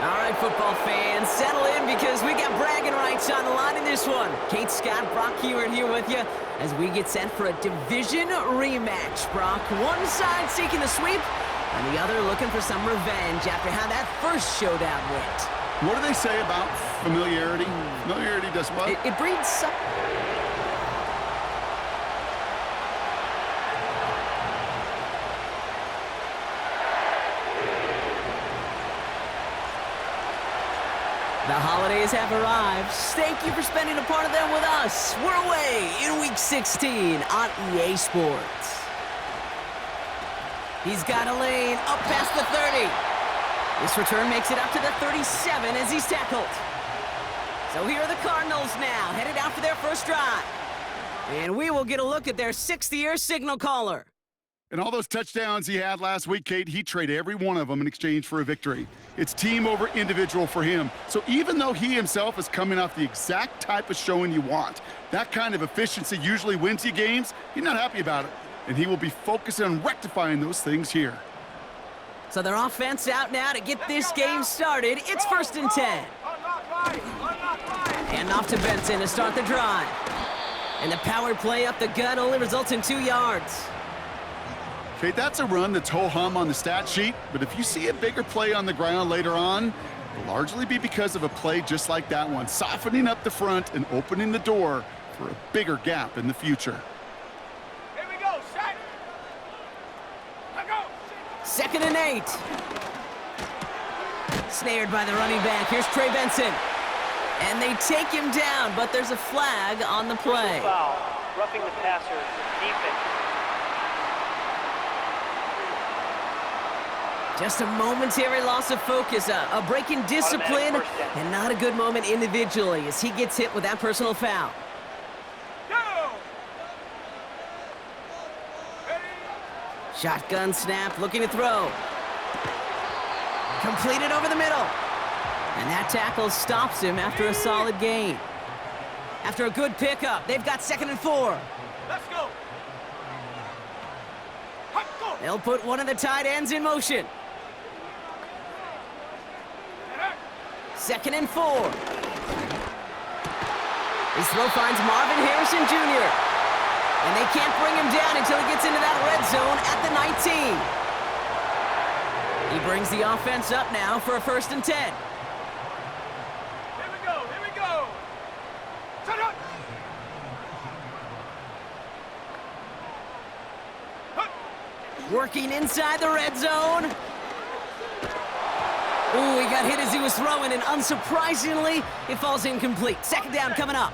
All right, football fans, settle in because we got bragging rights on the line in this one. Kate Scott, Brock Hewitt here with you as we get set for a division rematch. Brock, one side seeking the sweep, and the other looking for some revenge after how that first showdown went. What do they say about familiarity? Familiarity does what? It breeds some... The holidays have arrived. Thank you for spending a part of them with us. We're away in Week 16 on EA Sports. He's got a lane up past the 30. This return makes it up to the 37 as he's tackled. So here are the Cardinals now, headed out for their first drive. And we will get a look at their sixth-year signal caller. And all those touchdowns he had last week, Kate, he traded every one of them in exchange for a victory. It's team over individual for him. So even though he himself is coming off the exact type of showing you want, that kind of efficiency usually wins you games, he's not happy about it. And he will be focusing on rectifying those things here. So their offense out now to get this game started. It's 1st and 10. And off to Benson to start the drive. And the power play up the gut only results in 2 yards. Okay, that's a run that's ho-hum on the stat sheet, but if you see a bigger play on the ground later on, it'll largely be because of a play just like that one, softening up the front and opening the door for a bigger gap in the future. Here we go, set. Let go. 2nd and 8. Snared by the running back. Here's Trey Benson. And they take him down, but there's a flag on the play. Foul, roughing the passer, defense. Just a momentary loss of focus, a break in discipline, and not a good moment individually as he gets hit with that personal foul. Go. Ready. Shotgun snap, looking to throw. Completed over the middle. And that tackle stops him after a solid gain. After a good pickup, they've got 2nd and 4. Let's go. Hot go. They'll put one of the tight ends in motion. 2nd and 4. His throw finds Marvin Harrison Jr. And they can't bring him down until he gets into that red zone at the 19. He brings the offense up now for a 1st and 10. Here we go. Here we go. Shut up. Working inside the red zone. Ooh, he got hit as he was throwing, and unsurprisingly, it falls incomplete. 2nd down coming up.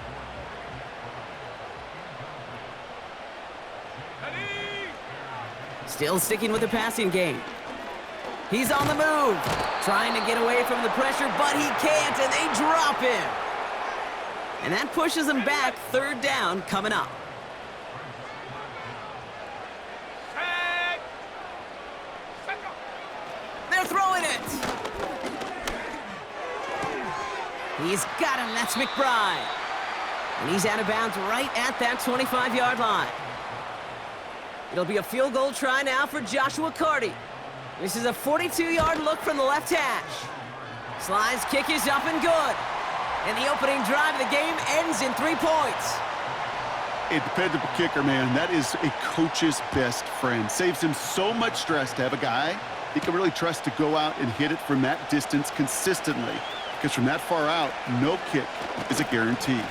Ready. Still sticking with the passing game. He's on the move, trying to get away from the pressure, but he can't, and they drop him. And that pushes him back. 3rd down coming up. Set. Set go. They're throwing it. He's got him. That's McBride. And he's out of bounds right at that 25-yard line. It'll be a field goal try now for Joshua Carty. This is a 42-yard look from the left hash. Slide's kick is up and good. And the opening drive of the game ends in 3 points. A dependable kicker, man. That is a coach's best friend. Saves him so much stress to have a guy he can really trust to go out and hit it from that distance consistently. Because from that far out, no kick is a guarantee.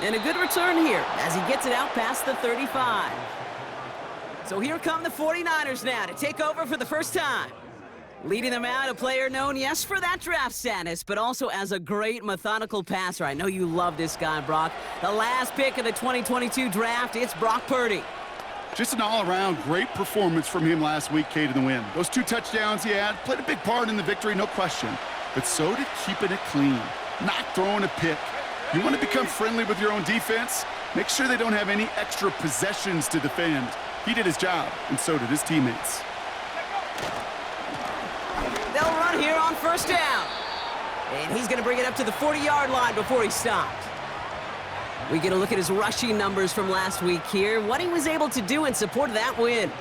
And a good return here as he gets it out past the 35. So here come the 49ers now to take over for the first time. Leading them out, a player known, yes, for that draft status, but also as a great methodical passer. I know you love this guy, Brock. The last pick of the 2022 draft, it's Brock Purdy. Just an all-around great performance from him last week, Kate, in the win. Those 2 touchdowns he had played a big part in the victory, no question. But so did keeping it clean, not throwing a pick. You want to become friendly with your own defense? Make sure they don't have any extra possessions to defend. He did his job, and so did his teammates. They'll run here on 1st down. And he's going to bring it up to the 40-yard line before he stopped. We get a look at his rushing numbers from last week here, what he was able to do in support of that win.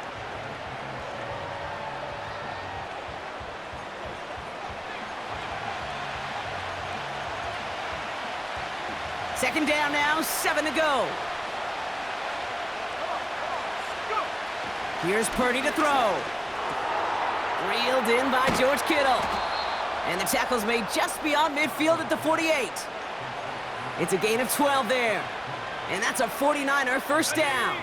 Second down now, 7 to go. Here's Purdy to throw. Reeled in by George Kittle. And the tackle's made just beyond midfield at the 48. It's a gain of 12 there. And that's a 49er first down.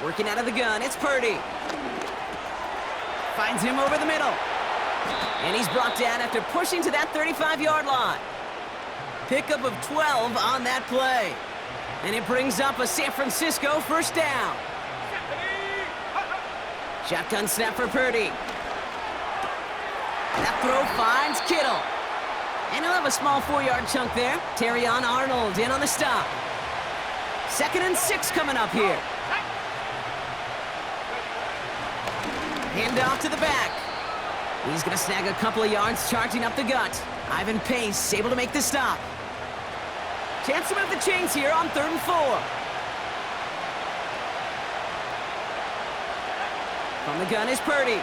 Working out of the gun, it's Purdy. Finds him over the middle. And he's brought down after pushing to that 35-yard line. Pickup of 12 on that play. And it brings up a San Francisco first down. Shotgun snap for Purdy. That throw finds Kittle. And he'll have a small 4-yard chunk there. Terrion Arnold in on the stop. 2nd and 6 coming up here. Hand off to the back. He's going to snag a couple of yards charging up the gut. Ivan Pace able to make the stop. Chance to move the chains here on 3rd and 4. From the gun is Purdy.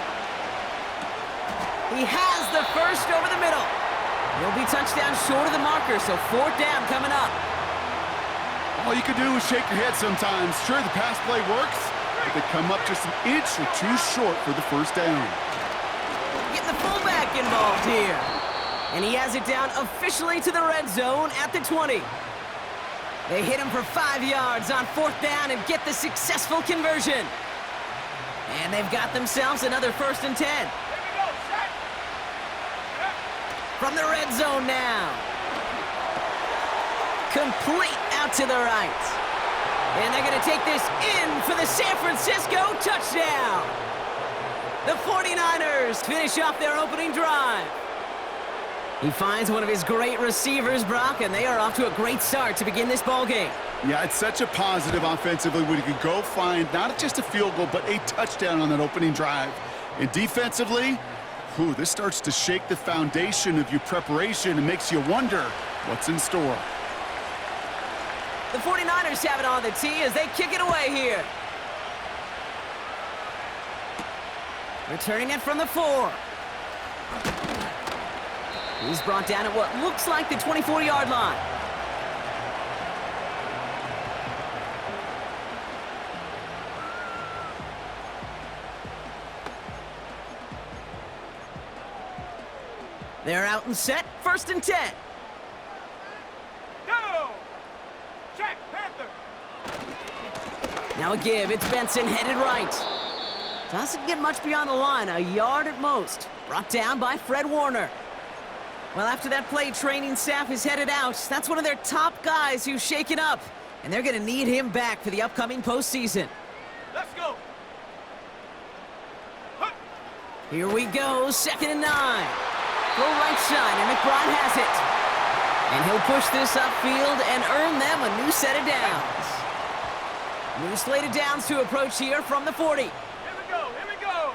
He has the first over the middle. He'll be touchdown short of the marker, so 4th down coming up. All you can do is shake your head sometimes. Sure, the pass play works, but they come up just an inch or two short for the first down. Getting the fullback involved here. And he has it down officially to the red zone at the 20. They hit him for 5 yards on 4th down and get the successful conversion. And they've got themselves another 1st and 10. From the red zone now. Complete out to the right. And they're going to take this in for the San Francisco touchdown. The 49ers finish off their opening drive. He finds one of his great receivers, Brock, and they are off to a great start to begin this ballgame. Yeah, it's such a positive offensively when you can go find not just a field goal, but a touchdown on that opening drive. And defensively, this starts to shake the foundation of your preparation and makes you wonder what's in store. The 49ers have it on the tee as they kick it away here. Returning it from the 4. He's brought down at what looks like the 24-yard line. They're out and set, 1st and 10. Go! Check, Panther! Now a give, it's Benson headed right. Doesn't get much beyond the line, a yard at most. Brought down by Fred Warner. Well, after that play, training staff is headed out. That's one of their top guys who's shaken up. And they're going to need him back for the upcoming postseason. Let's go! Here we go, 2nd and 9. Go right side, and McBride has it. And he'll push this upfield and earn them a new set of downs. New slate of downs to approach here from the 40. Here we go, here we go!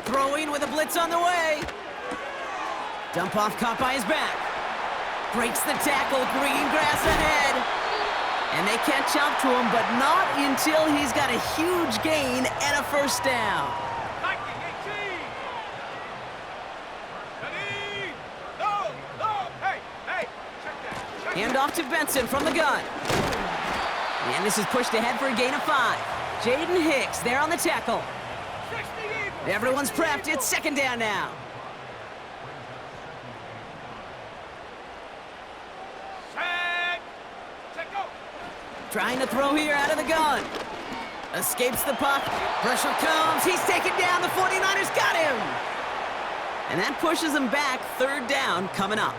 Throwing with a blitz on the way. Dump off caught by his back. Breaks the tackle, green grass ahead. And they catch up to him, but not until he's got a huge gain and a first down. 19, 18! Ready? Go! Go! Hey! Hey! Check that! Check Hand off to Benson from the gun. And this is pushed ahead for a gain of 5. Jaden Hicks there on the tackle. 60 Eagles! Everyone's prepped. It's 2nd down now. Trying to throw here out of the gun. Escapes the puck. Pressure comes. He's taken down. The 49ers got him. And that pushes him back. 3rd down coming up.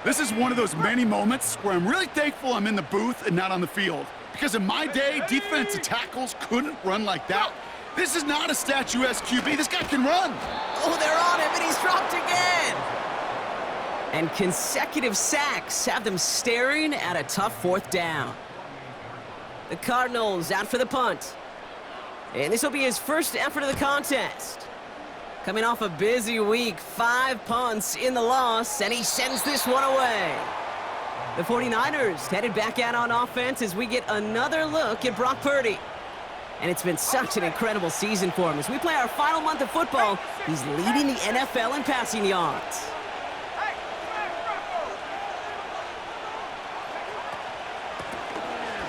This is one of those many moments where I'm really thankful I'm in the booth and not on the field. Because in my day, defensive tackles couldn't run like that. This is not a statuesque QB. This guy can run. Oh, they're on him, and he's dropped again. And consecutive sacks have them staring at a tough 4th down. The Cardinals out for the punt. And this will be his first effort of the contest. Coming off a busy week, 5 punts in the loss, and he sends this one away. The 49ers headed back out on offense as we get another look at Brock Purdy. And it's been such an incredible season for him. As we play our final month of football, he's leading the NFL in passing yards.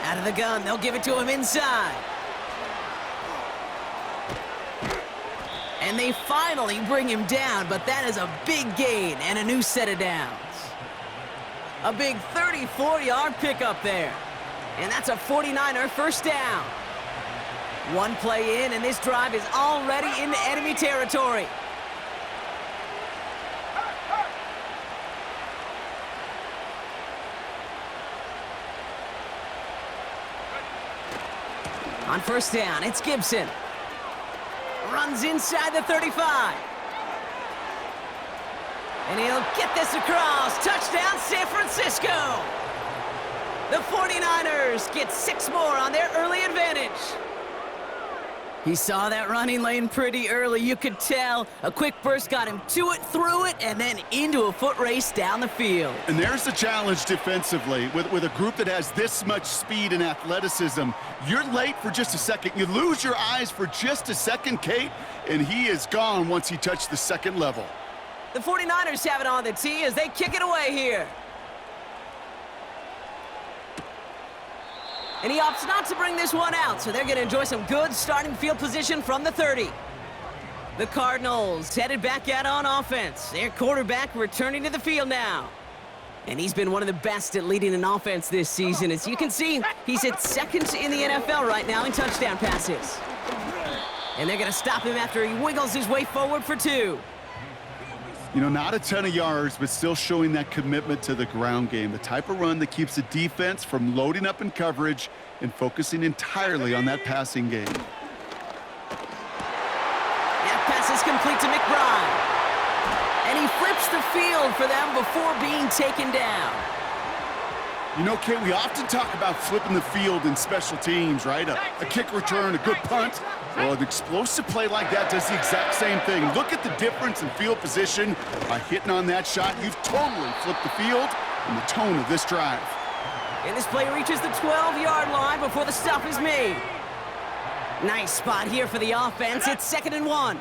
Out of the gun, they'll give it to him inside. And they finally bring him down, but that is a big gain and a new set of downs. A big 34-yard pickup there. And that's a 49er first down. One play in, and this drive is already into enemy territory. On first down, it's Gibson. Runs inside the 35. And he'll get this across. Touchdown, San Francisco. The 49ers get 6 more on their early advantage. He saw that running lane pretty early. You could tell. A quick burst got him to it, through it, and then into a foot race down the field. And there's the challenge defensively. With a group that has this much speed and athleticism, you're late for just a second. You lose your eyes for just a second, Kate, and he is gone once he touched the second level. The 49ers have it on the tee as they kick it away here. And he opts not to bring this one out, so they're going to enjoy some good starting field position from the 30. The Cardinals headed back out on offense. Their quarterback returning to the field now. And he's been one of the best at leading an offense this season. As you can see, he's at second in the NFL right now in touchdown passes. And they're going to stop him after he wiggles his way forward for 2. You know, not a ton of yards, but still showing that commitment to the ground game. The type of run that keeps the defense from loading up in coverage and focusing entirely on that passing game. That pass is complete to McBride. And he flips the field for them before being taken down. You know, Kate, we often talk about flipping the field in special teams, right? A kick return, a good punt. Well, an explosive play like that does the exact same thing. Look at the difference in field position. By hitting on that shot, you've totally flipped the field and the tone of this drive. And this play reaches the 12-yard line before the stop is made. Nice spot here for the offense. It's 2nd and 1.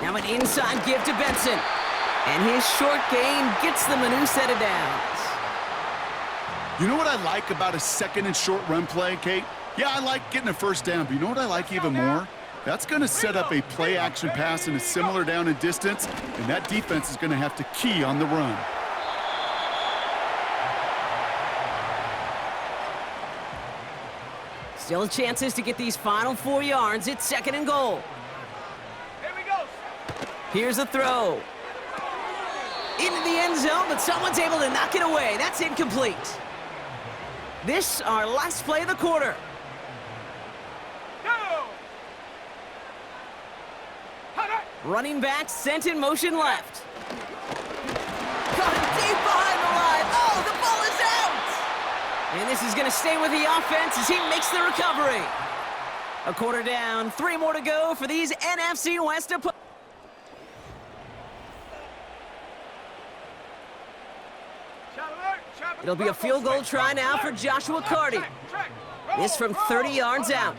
Now an inside give to Benson. And his short gain gets them a new set of downs. You know what I like about a 2nd and short run play, Kate? Yeah, I like getting a first down, but you know what I like even more? That's going to set up a play-action pass in a similar down and distance, and that defense is going to have to key on the run. Still chances to get these final 4 yards. It's 2nd and goal. Here we go. Here's a throw. Into the end zone, but someone's able to knock it away. That's incomplete. This, our last play of the quarter. Go. Running back sent in motion left. Got him deep behind the line. Oh, the ball is out! And this is going to stay with the offense as he makes the recovery. A quarter down, 3 more to go for these NFC West opponents. It'll be a field goal try now for Joshua Carty. This from 30 yards out.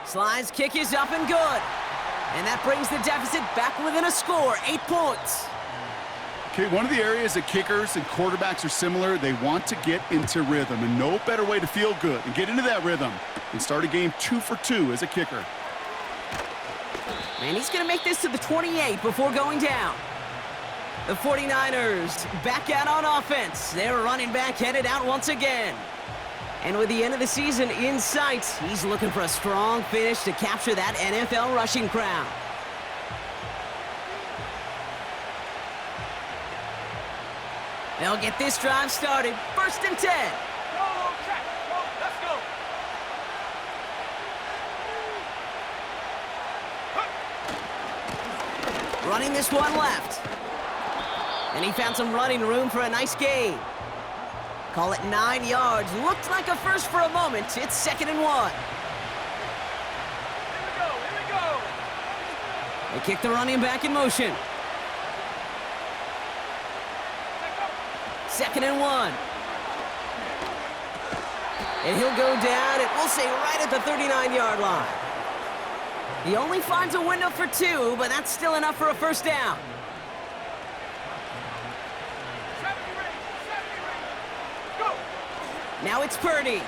Slide's kick is up and good. And that brings the deficit back within a score, 8 points. Okay, one of the areas that kickers and quarterbacks are similar, they want to get into rhythm, and no better way to feel good and get into that rhythm than start a game 2 for 2 as a kicker. And he's going to make this to the 28 before going down. The 49ers back out on offense. Their running back headed out once again. And with the end of the season in sight, he's looking for a strong finish to capture that NFL rushing crown. They'll get this drive started. 1st and 10. Go, check. Go, let's go. Running this one left. And he found some running room for a nice gain. Call it 9 yards. Looked like a first for a moment. It's 2nd and 1. Here we go. They kick the running back in motion. 2nd and 1. And he'll go down, and we'll say right at the 39-yard line. He only finds a window for 2, but that's still enough for a first down. Now it's Purdy.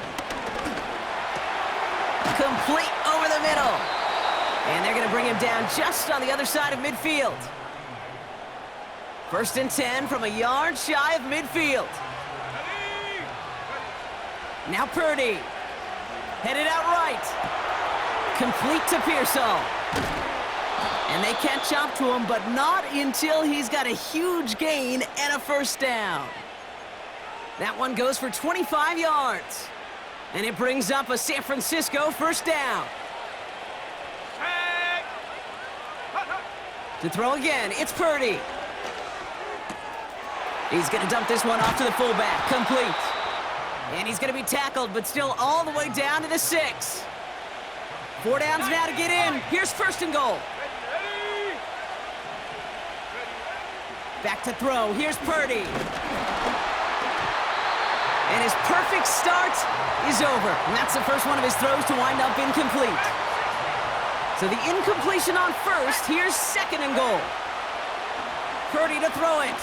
Complete over the middle. And they're going to bring him down just on the other side of midfield. First and 10 from a yard shy of midfield. Now Purdy. Headed out right. Complete to Pearsall. And they catch up to him, but not until he's got a huge gain and a first down. That one goes for 25 yards. And it brings up a San Francisco first down. To throw again, it's Purdy. He's going to dump this one off to the fullback. Complete. And he's going to be tackled, but still all the way down to the 6. 4 downs now to get in. Here's first and goal. Back to throw. Here's Purdy. And his perfect start is over. And that's the first one of his throws to wind up incomplete. So the incompletion on first. Here's second and goal. Purdy to throw it.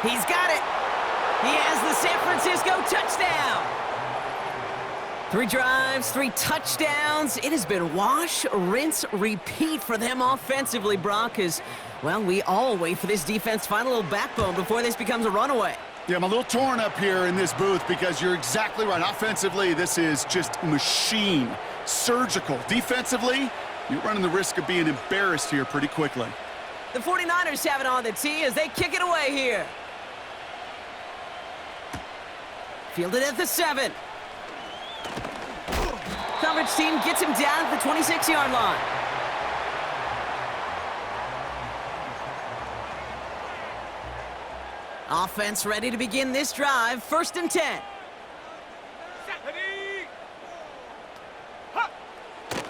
He's got it. He has the San Francisco touchdown. 3 drives, 3 touchdowns. It has been wash, rinse, repeat for them offensively, Brock, as, well, we all wait for this defense to find a little backbone before this becomes a runaway. Yeah, I'm a little torn up here in this booth because you're exactly right. Offensively, this is just machine, surgical. Defensively, you're running the risk of being embarrassed here pretty quickly. The 49ers have it on the tee as they kick it away here. Fielded at the 7. Coverage team gets him down at the 26-yard line. Offense ready to begin this drive. First and 10.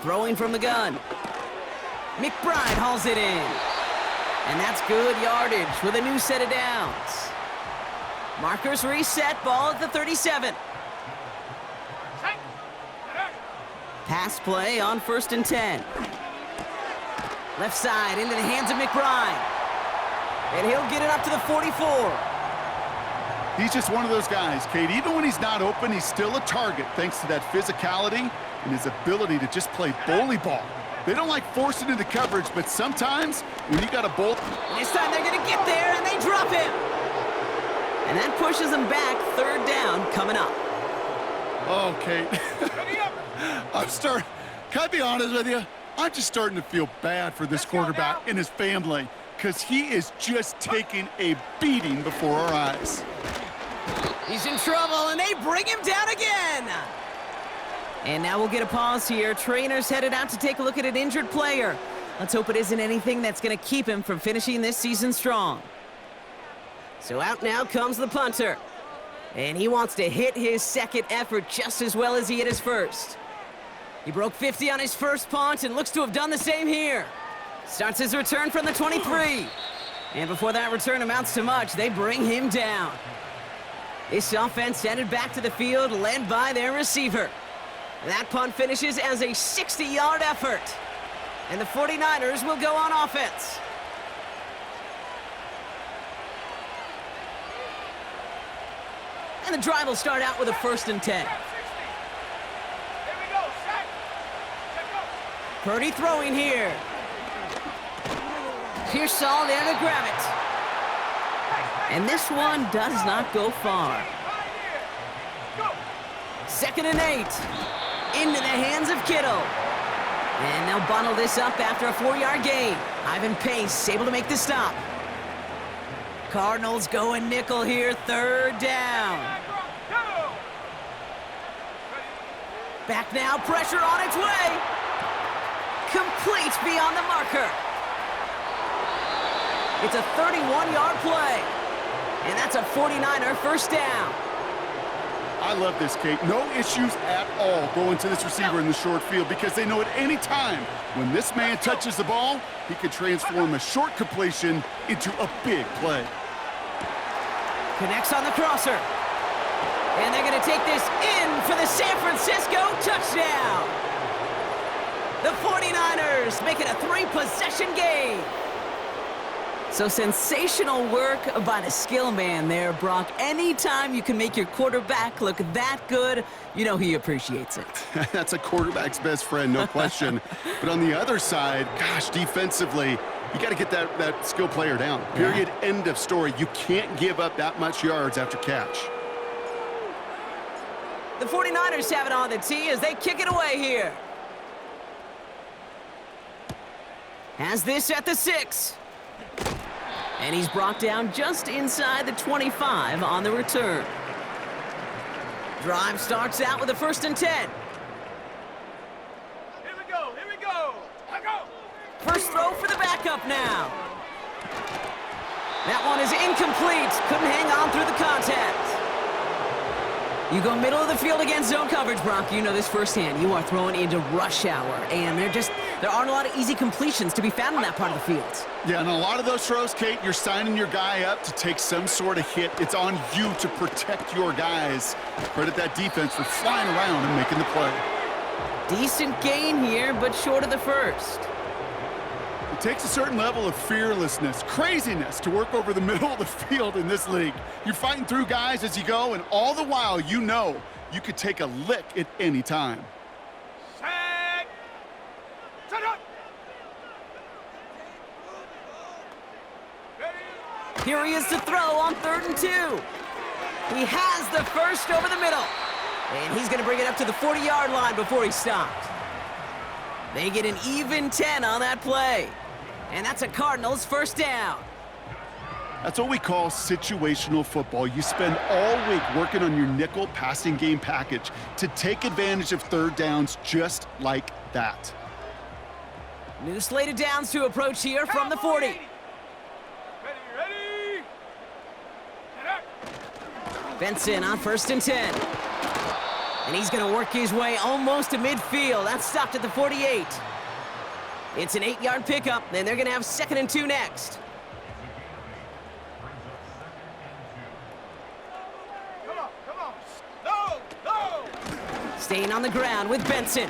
Throwing from the gun. McBride hauls it in. And that's good yardage with a new set of downs. Markers reset, ball at the 37. Pass play on first and 10. Left side into the hands of McBride. And he'll get it up to the 44. He's just one of those guys, Kate. Even when he's not open, he's still a target thanks to that physicality and his ability to just play bully ball. They don't like forcing into coverage, but sometimes when you got a bolt... This time they're going to get there, and they drop him. And that pushes them back. Third down coming up. Oh, Kate. Can I be honest with you? I'm just starting to feel bad for this quarterback and his family because he is just taking a beating before our eyes. He's in trouble, and they bring him down again. And now we'll get a pause here. Trainers headed out to take a look at an injured player. Let's hope it isn't anything that's going to keep him from finishing this season strong. So out now comes the punter. And he wants to hit his second effort just as well as he hit his first. He broke 50 on his first punt and looks to have done the same here. Starts his return from the 23. And before that return amounts to much, they bring him down. This offense headed back to the field, led by their receiver. That punt finishes as a 60-yard effort. And the 49ers will go on offense. And the drive will start out with a first and 10. Purdy throwing here. Pearsall there to grab it. And this one does not go far. Second and 8. Into the hands of Kittle. And they'll bundle this up after a 4-yard gain. Ivan Pace able to make the stop. Cardinals going nickel here, third down. Back now, pressure on its way. Complete beyond the marker. It's a 31-yard play. And that's a 49er first down. I love this, Kate. No issues at all going to this receiver in the short field because they know at any time when this man touches the ball, he can transform a short completion into a big play. Connects on the crosser. And they're going to take this in for the San Francisco touchdown. The 49ers make it a 3-possession game. So sensational work by the skill man there, Brock. Anytime you can make your quarterback look that good, you know he appreciates it. That's a quarterback's best friend, no question. But on the other side, gosh, defensively, you got to get that skill player down. Period, end of story. You can't give up that much yards after catch. The 49ers have it on the tee as they kick it away here. Has this at the 6. And he's brought down just inside the 25 on the return. Drive starts out with a 1st and 10. Here we go, here we go. Let go. First throw for the backup now. That one is incomplete. Couldn't hang on through the contact. You go middle of the field against zone coverage, Brock. You know this firsthand. You are throwing into rush hour, and there aren't a lot of easy completions to be found in that part of the field. Yeah, and a lot of those throws, Kate, you're signing your guy up to take some sort of hit. It's on you to protect your guys. Credit that defense for flying around and making the play. Decent gain here, but short of the first. It takes a certain level of fearlessness, craziness to work over the middle of the field in this league. You're fighting through guys as you go, and all the while you know you could take a lick at any time. Set. Set up. Ready. Here he is to throw on 3rd and 2. He has the first over the middle. And he's going to bring it up to the 40-yard line before he stopped. They get an even 10 on that play. And that's a Cardinals 1st down. That's what we call situational football. You spend all week working on your nickel passing game package to take advantage of 3rd downs just like that. New slate of downs to approach here from the 40. Ready, ready. Set up. Benson on 1st and 10. And he's going to work his way almost to midfield. That's stopped at the 48. It's an 8-yard pickup, and they're going to have 2nd and 2 next. Come on. No. Staying on the ground with Benson.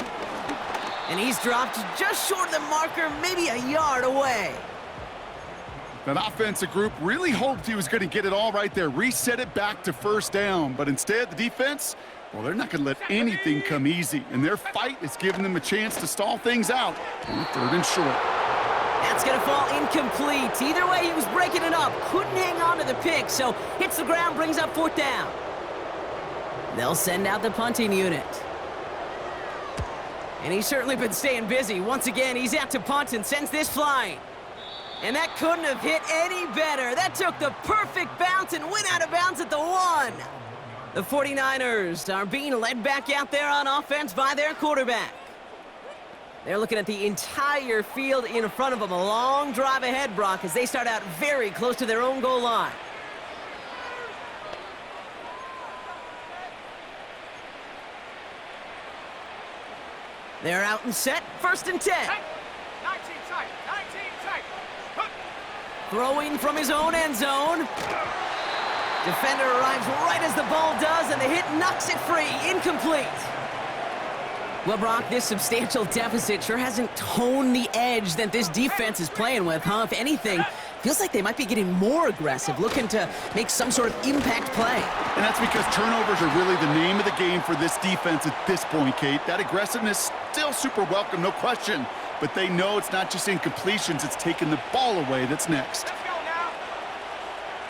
And he's dropped just short of the marker, maybe a yard away. That offensive group really hoped he was going to get it all right there, reset it back to 1st down. But instead, the defense, well, they're not going to let anything come easy. And their fight is giving them a chance to stall things out on 3rd and short. That's going to fall incomplete. Either way, he was breaking it up. Couldn't hang on to the pick, so hits the ground, brings up 4th down. They'll send out the punting unit. And he's certainly been staying busy. Once again, he's out to punt and sends this flying. And that couldn't have hit any better. That took the perfect bounce and went out of bounds at the 1. The 49ers are being led back out there on offense by their quarterback. They're looking at the entire field in front of them. A long drive ahead, Brock, as they start out very close to their own goal line. They're out and set. 1st and 10. 19 tight. Throwing from his own end zone. Defender arrives right as the ball does, and the hit knocks it free. Incomplete. Well, Brock, this substantial deficit sure hasn't toned the edge that this defense is playing with, huh? If anything, feels like they might be getting more aggressive, looking to make some sort of impact play. And that's because turnovers are really the name of the game for this defense at this point, Kate. That aggressiveness still super welcome, no question. But they know it's not just incompletions, it's taking the ball away that's next. Let's go now.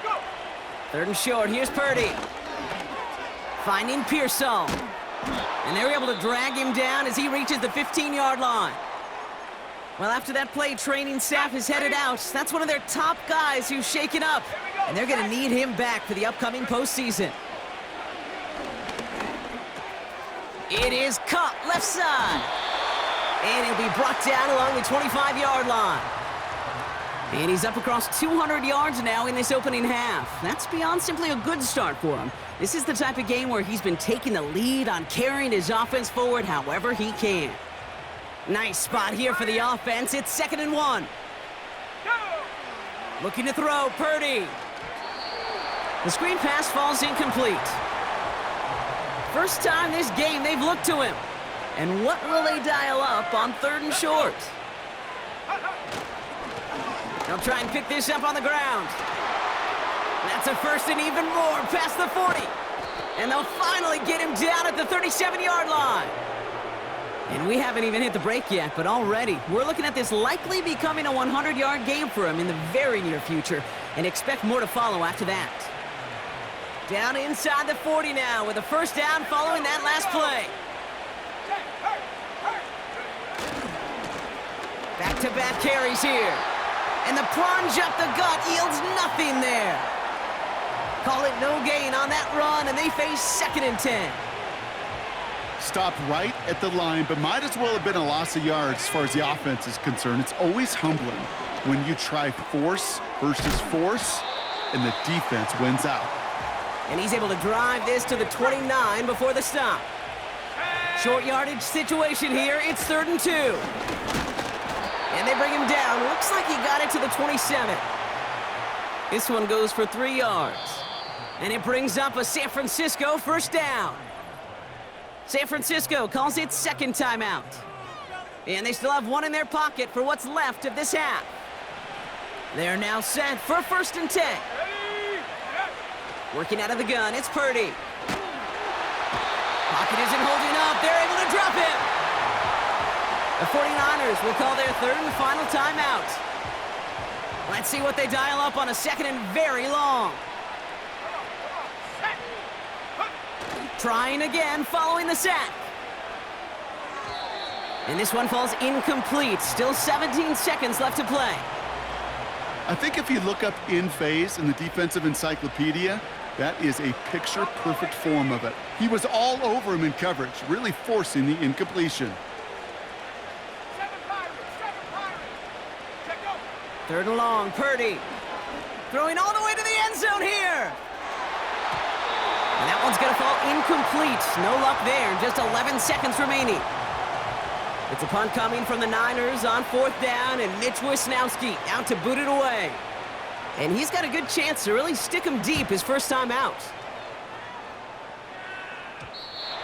Go. 3rd and short. Here's Purdy. Finding Pearsall. And they're able to drag him down as he reaches the 15-yard line. Well, after that play, training staff is headed out. That's one of their top guys who's shaken up. And they're going to need him back for the upcoming postseason. It is caught left side. And he'll be brought down along the 25-yard line. And he's up across 200 yards now in this opening half. That's beyond simply a good start for him. This is the type of game where he's been taking the lead on carrying his offense forward however he can. Nice spot here for the offense. It's 2nd and 1. Go. Looking to throw, Purdy. The screen pass falls incomplete. first time this game they've looked to him. And what will they dial up on 3rd and short? They'll try and pick this up on the ground. That's a first and even more past the 40. And they'll finally get him down at the 37-yard line. And we haven't even hit the break yet, but already we're looking at this likely becoming a 100-yard game for him in the very near future, and expect more to follow after that. Down inside the 40 now with a first down following that last play. Back-to-back carries here. And the plunge up the gut yields nothing there. Call it no gain on that run, and they face 2nd and 10. Stopped right at the line, but might as well have been a loss of yards as far as the offense is concerned. It's always humbling when you try force versus force, and the defense wins out. And he's able to drive this to the 29 before the stop. Short yardage situation here. It's 3rd and 2. And they bring him down. Looks like he got it to the 27. This one goes for 3 yards. And it brings up a San Francisco first down. San Francisco calls it 2nd timeout. And they still have one in their pocket for what's left of this half. They're now set for 1st and 10. Working out of the gun, it's Purdy. Pocket isn't holding up. They're able to drop him. The 49ers will call their 3rd and final timeout. Let's see what they dial up on a 2nd and very long. Trying again following the sack. And this one falls incomplete. Still 17 seconds left to play. I think if you look up in phase in the defensive encyclopedia, that is a picture-perfect form of it. He was all over him in coverage, really forcing the incompletion. 3rd and long, Purdy. Throwing all the way to the end zone here. And that one's going to fall incomplete. No luck there. Just 11 seconds remaining. It's a punt coming from the Niners on 4th down, and Mitch Wisnowski out to boot it away. And he's got a good chance to really stick him deep his first time out.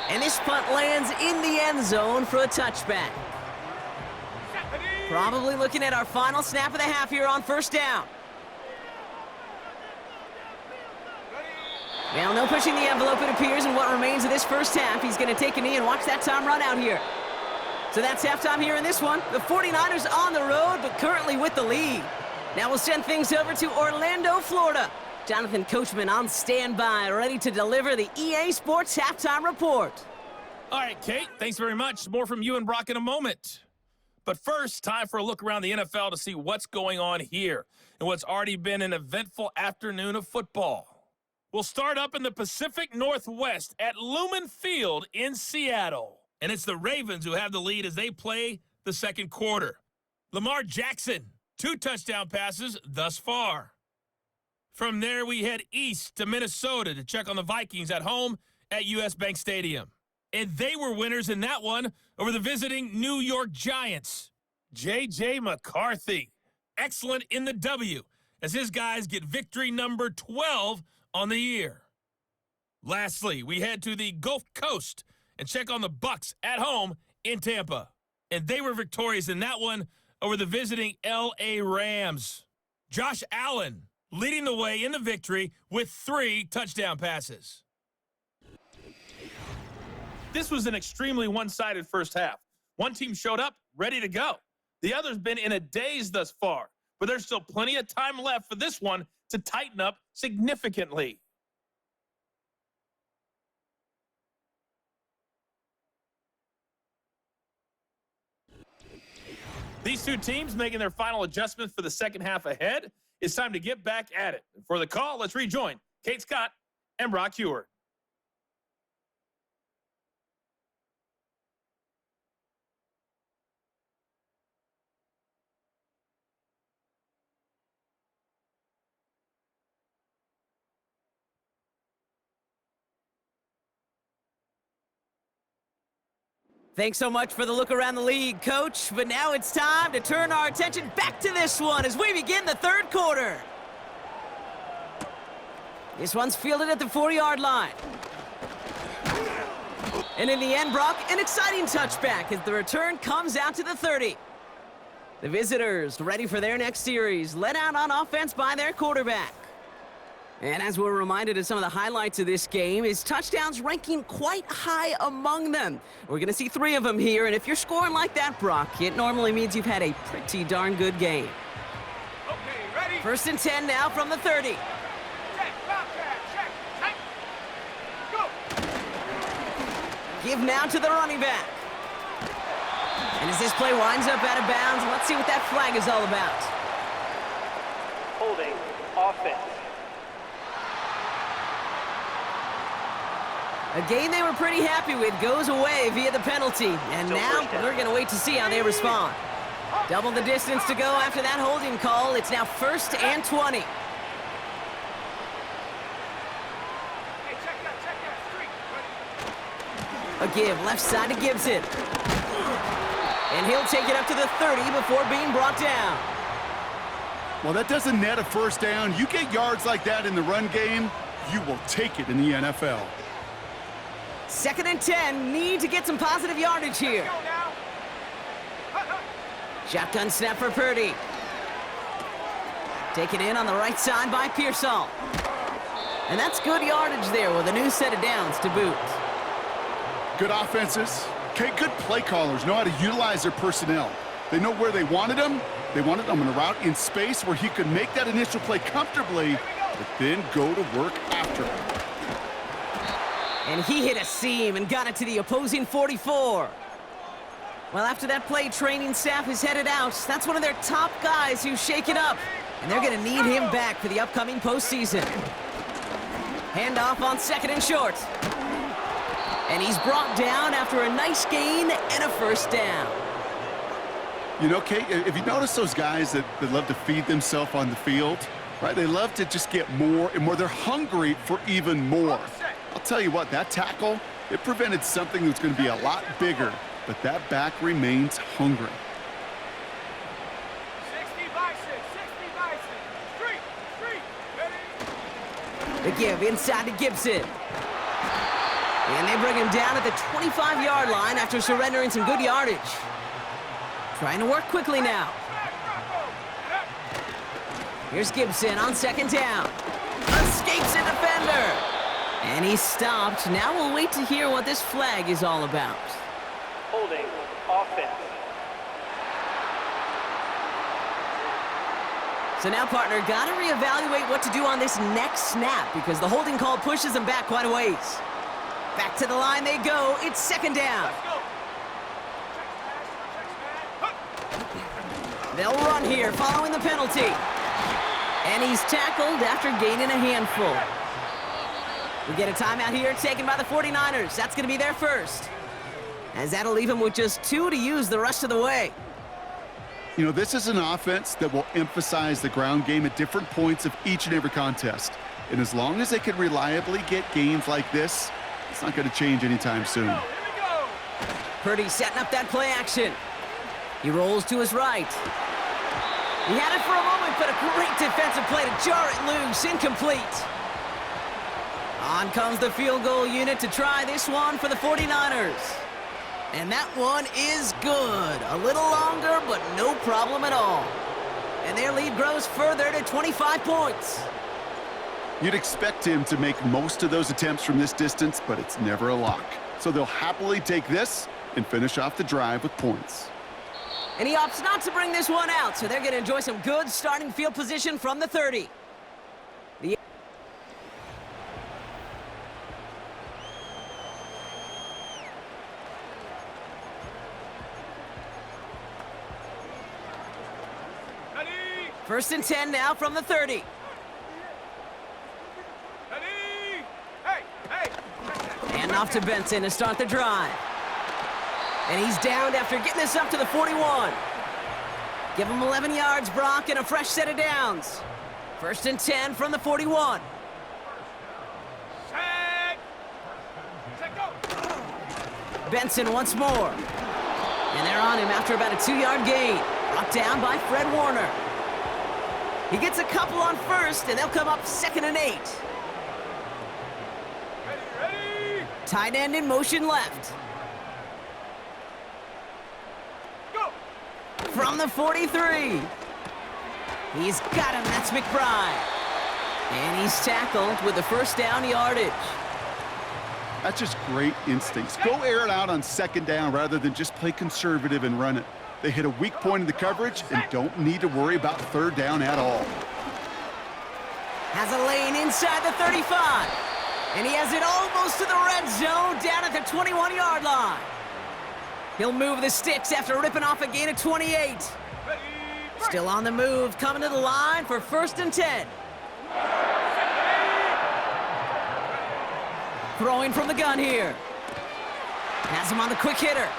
And this punt lands in the end zone for a touchback. Probably looking at our final snap of the half here on 1st down. Well, no pushing the envelope, it appears, in what remains of this first half. He's going to take a knee and watch that time run out here. So that's halftime here in this one. The 49ers on the road, but currently with the lead. Now we'll send things over to Orlando, Florida. Jonathan Coachman on standby, ready to deliver the EA Sports halftime report. All right, Kate, thanks very much. More from you and Brock in a moment. But first, time for a look around the NFL to see what's going on here and what's already been an eventful afternoon of football. We'll start up in the Pacific Northwest at Lumen Field in Seattle. And it's the Ravens who have the lead as they play the 2nd quarter. Lamar Jackson, 2 touchdown passes thus far. From there, we head east to Minnesota to check on the Vikings at home at US Bank Stadium. And they were winners in that one over the visiting New York Giants. J.J. McCarthy, excellent in the W, as his guys get victory number 12 on the year. Lastly, we head to the Gulf Coast and check on the Bucs at home in Tampa. And they were victorious in that one over the visiting L.A. Rams. Josh Allen leading the way in the victory with 3 touchdown passes. This was an extremely one-sided first half. One team showed up, ready to go. The other's been in a daze thus far, but there's still plenty of time left for this one to tighten up significantly. These two teams making their final adjustments for the second half ahead. It's time to get back at it. For the call, let's rejoin Kate Scott and Brock Heward. Thanks so much for the look around the league, Coach. But now it's time to turn our attention back to this one as we begin the 3rd quarter. This one's fielded at the 40-yard line. And in the end, Brock, an exciting touchback as the return comes out to the 30. The visitors ready for their next series, led out on offense by their quarterback. And as we're reminded of some of the highlights of this game, his touchdowns ranking quite high among them. We're going to see 3 of them here, and if you're scoring like that, Brock, it normally means you've had a pretty darn good game. Okay, ready? 1st and 10 now from the 30. Check, Bobcat, check, check. Go. Give now to the running back. And as this play winds up out of bounds, let's see what that flag is all about. Holding offense. A game they were pretty happy with goes away via the penalty. And now we're going to wait to see how they respond. Double the distance to go after that holding call. It's now 1st and 20. Hey, check that, street. Ready? A give left side to Gibson. And he'll take it up to the 30 before being brought down. Well, that doesn't net a first down. You get yards like that in the run game, you will take it in the NFL. 2nd and 10, need to get some positive yardage here. Go now. Shotgun snap for Purdy. Taken in on the right side by Pearsall. And that's good yardage there with a new set of downs to boot. Good offenses. Okay, good play callers know how to utilize their personnel. They know where they wanted them. They wanted them in a route in space where he could make that initial play comfortably, but then go to work after. And he hit a seam and got it to the opposing 44. Well, after that play, training staff is headed out. That's one of their top guys who shake it up. And they're going to need him back for the upcoming postseason. Handoff on 2nd and short. And he's brought down after a nice gain and a first down. You know, Kate, if you notice those guys that love to feed themselves on the field, right? They love to just get more and more. They're hungry for even more. I'll tell you what, that tackle, it prevented something that's going to be a lot bigger, but that back remains hungry. 60 by 6, 60 by 6. Street, The give inside to Gibson. And they bring him down at the 25-yard line after surrendering some good yardage. Trying to work quickly now. Here's Gibson on 2nd down. Escapes a defender. And he's stopped. Now we'll wait to hear what this flag is all about. Holding offense. So now, partner, got to reevaluate what to do on this next snap because the holding call pushes them back quite a ways. Back to the line they go. It's 2nd down. let's go. They'll run here following the penalty. And he's tackled after gaining a handful. We get a timeout here taken by the 49ers. That's going to be their first. As that'll leave them with just 2 to use the rest of the way. You know, this is an offense that will emphasize the ground game at different points of each and every contest. And as long as they can reliably get gains like this, it's not going to change anytime soon. Here we go. Purdy setting up that play action. He rolls to his right. He had it for a moment, but a great defensive play to jar it loose. Incomplete. On comes the field goal unit to try this one for the 49ers. And that one is good. A little longer, but no problem at all. And their lead grows further to 25 points. You'd expect him to make most of those attempts from this distance, but it's never a lock. So they'll happily take this and finish off the drive with points. And he opts not to bring this one out, so they're going to enjoy some good starting field position from the 30. Ready, 1st and 10 now from the 30. ready. Hey, hey. And off to Benson to start the drive. And he's downed after getting this up to the 41. Give him 11 yards, Brock, and a fresh set of downs. 1st and 10 from the 41. Set. Set, go. Benson once more. And they're on him after about a 2-yard gain. Brought down by Fred Warner. He gets a couple on 1st, and they'll come up 2nd and 8. Ready, ready. Tight end in motion left. Go. From the 43. He's got him. That's McBride. And he's tackled with the first down yardage. That's just great instincts. Go air it out on second down rather than just play conservative and run it. They hit a weak point in the coverage and don't need to worry about third down at all. Has a lane inside the 35. And he has it almost to the red zone down at the 21-yard line. He'll move the sticks after ripping off a gain of 28. Ready. Still on the move, coming to the line for 1st and 10. Throwing from the gun here. Has him on the quick hitter.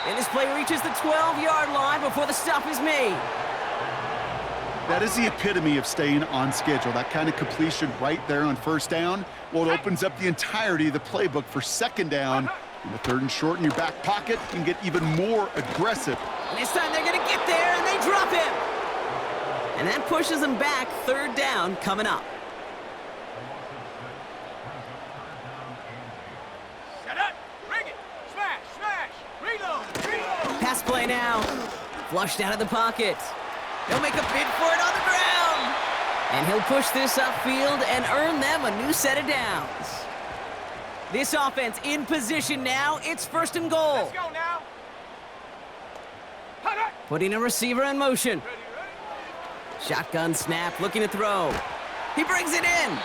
And this play reaches the 12-yard line before the stop is made. That is the epitome of staying on schedule. That kind of completion right there on first down. Well, it opens up the entirety of the playbook for second down. In the 3rd and short in your back pocket, you can get even more aggressive. And this time they're going to get there, and they drop him. And that pushes them back. 3rd down coming up. Set up. Bring it. Smash. Smash. Reload. Reload. Pass play now. Flushed out of the pocket. He'll make a bid for it on the ground. And he'll push this upfield and earn them a new set of downs. This offense in position now. It's 1st and goal. Let's go now. Hut, hut. Putting a receiver in motion. Ready, ready. Shotgun snap, looking to throw. He brings it in.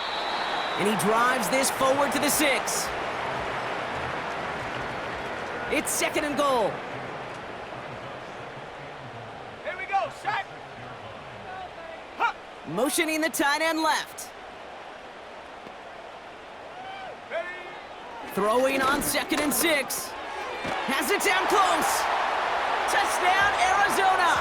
And he drives this forward to the 6. It's 2nd and goal. Here we go. Set. Huh. Motioning the tight end left. Ready. Throwing on 2nd and 6. Has it down close. Touchdown, Arizona.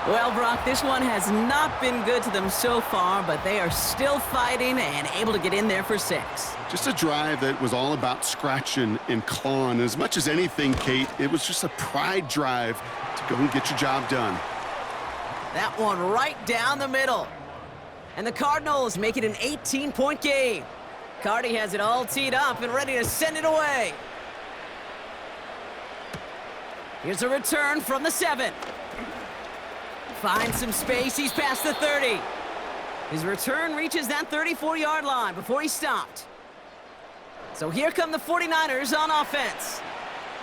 Well, Brock, this one has not been good to them so far, but they are still fighting and able to get in there for 6. Just a drive that was all about scratching and clawing. As much as anything, Kate, it was just a pride drive to go and get your job done. That one right down the middle. And the Cardinals make it an 18-point game. Cardi has it all teed up and ready to send it away. Here's a return from the 7. Finds some space, he's past the 30. His return reaches that 34-yard line before he's stopped. So here come the 49ers on offense.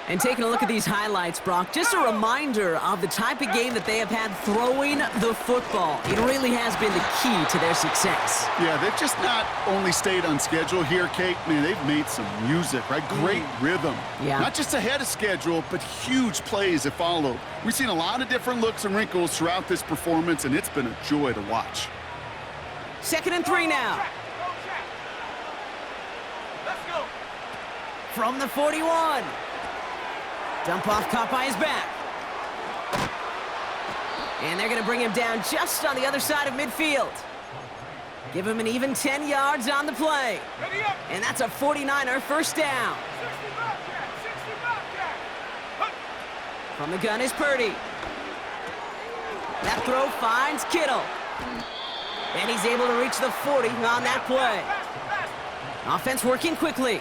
And taking a look at these highlights, Brock, just a reminder of the type of game that they have had throwing the football. It really has been the key to their success. Yeah, they've just not only stayed on schedule here, Kate. Man, they've made some music, right? Great rhythm. Yeah. Not just ahead of schedule, but huge plays have followed. We've seen a lot of different looks and wrinkles throughout this performance, and it's been a joy to watch. 2nd and 3 now. Jack. Go, Jack. Let's go. From the 41. Dump off caught by his back. And they're going to bring him down just on the other side of midfield. Give him an even 10 yards on the play. Ready up. And that's a 49er first down. 60 Bobcat. 60 Bobcat. Hut. From the gun is Purdy. That throw finds Kittle. And he's able to reach the 40 on that play. Fast, fast. Offense working quickly.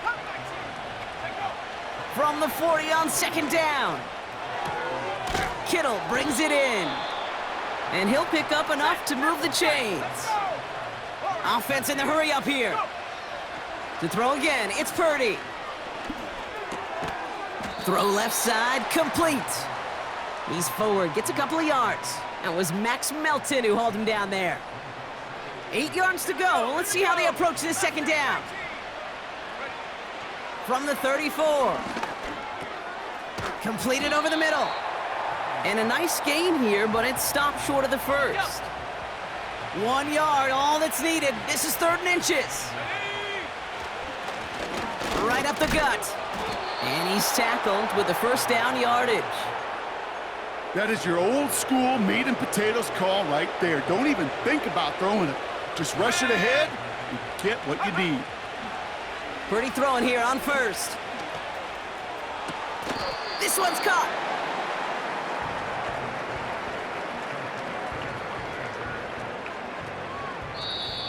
Come back, team. Take go. From the 40 on 2nd down. Kittle brings it in. And he'll pick up enough to move the chains. Let's go. Offense in the hurry up here. To throw again, it's Purdy. Throw left side, complete. He's forward, gets a couple of yards. That was Max Melton who hauled him down there. 8 yards to go. Let's see how they approach this 2nd down. From the 34. Completed over the middle. And a nice gain here, but it stopped short of the first. 1 yard, all that's needed. This is 3rd and inches. Right up the gut. And he's tackled with the first down yardage. That is your old school meat and potatoes call right there. Don't even think about throwing it. Just rush it ahead and get what you need. Purdy throwing here on 1st. This one's caught.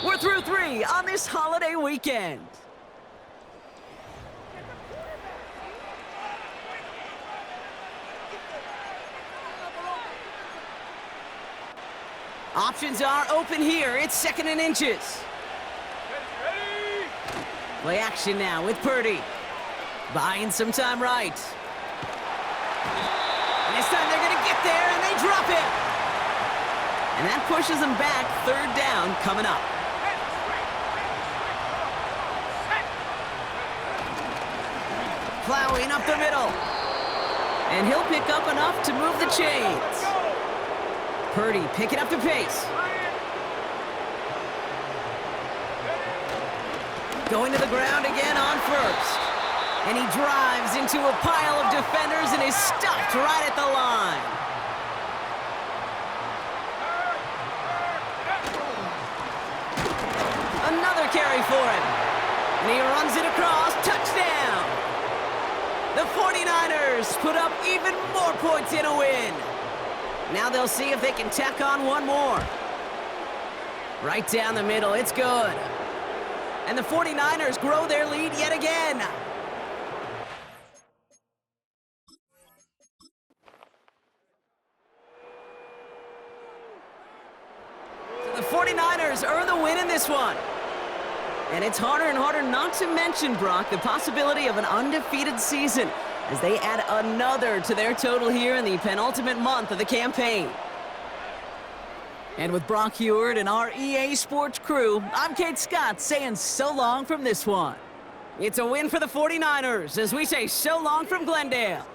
We're through 3 on this holiday weekend. Options are open here. It's 2nd and inches. Play action now with Purdy. Buying some time right. And this time they're going to get there, and they drop it. And that pushes them back. 3rd down coming up. Plowing up the middle. And he'll pick up enough to move the chains. Purdy picking up the pace. Going to the ground again on 1st. And he drives into a pile of defenders and is stopped right at the line. Another carry for him. And he runs it across. Touchdown. The 49ers put up even more points in a win. Now they'll see if they can tack on one more. Right down the middle. It's good. And the 49ers grow their lead yet again. So the 49ers earn the win in this one. And it's harder and harder not to mention, Brock, the possibility of an undefeated season as they add another to their total here in the penultimate month of the campaign. And with Brock Heward and our EA Sports crew, I'm Kate Scott saying so long from this one. It's a win for the 49ers as we say so long from Glendale.